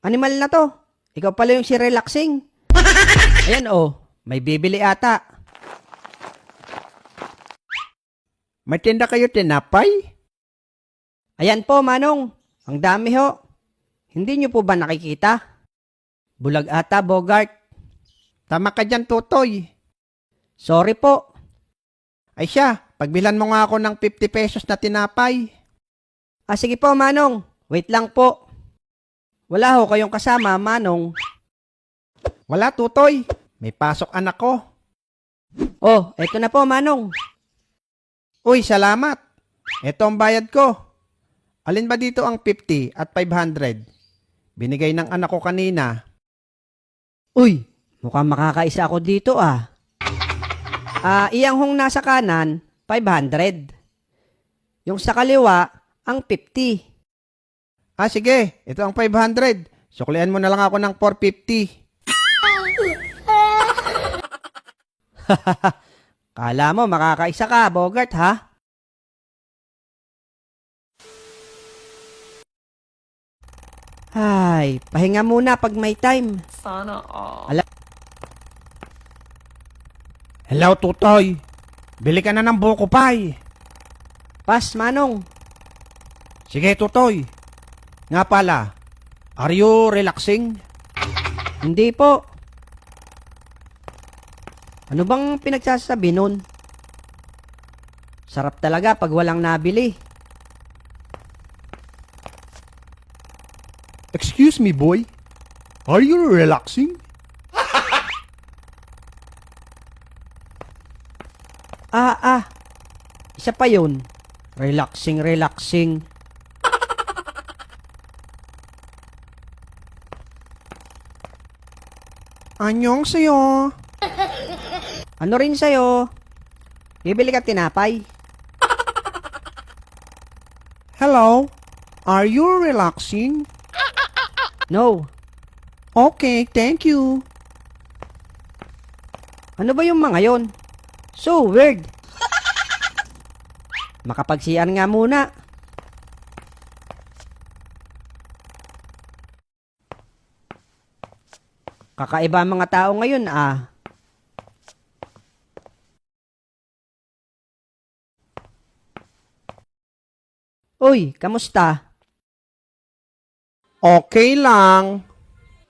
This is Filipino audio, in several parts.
Animal na to. Ikaw pala yung si relaxing. Ayan oh, may bibili ata. May tinda kayo tinapay? Ayan po, Manong. Ang dami ho. Hindi nyo po ba nakikita? Bulag ata, Bogart. Tama ka dyan, Tutoy. Sorry po. Ay siya, pagbilan mo nga ako ng 50 pesos na tinapay. Ah, sige po, Manong. Wait lang po. Wala ho kayong kasama, Manong. Wala, Tutoy. May pasok anak ko. Oh, eto na po, Manong. Uy, salamat. Ito ang bayad ko. Alin ba dito ang 50 at 500? Binigay ng anak ko kanina. Uy, mukhang makakaisa ako dito ah. Iyang hong nasa kanan, 500. Yung sa kaliwa, ang 50. Ah, sige. Ito ang 500. Suklian mo na lang ako ng 450. Kala mo makakaisa ka, Bogart ha? Ay, pahinga muna pag may time. Sana all. Hello, Tutoy. Bili ka na ng buko pie. Pas, Manong. Sige, Tutoy. Nga pala, are you relaxing? Hindi po. Ano bang pinagsasabi nun? Sarap talaga pag walang nabili. Excuse me, boy. Are you relaxing? Isa pa yun. Relaxing, relaxing. Anyong sa'yo. Ano rin sa'yo? Bibili ka tinapay? Hello? Are you relaxing? No. Okay, thank you. Ano ba yung mga yon? So weird. Makapagsiyan nga muna. Kakaiba ang mga tao ngayon ah. Uy, kamusta? Okay lang.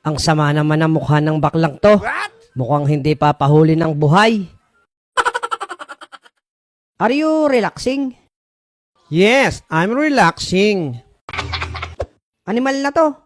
Ang sama naman ng mukha ng baklang to. Mukhang hindi papahuli ng buhay. Are you relaxing? Yes, I'm relaxing. Animal na to.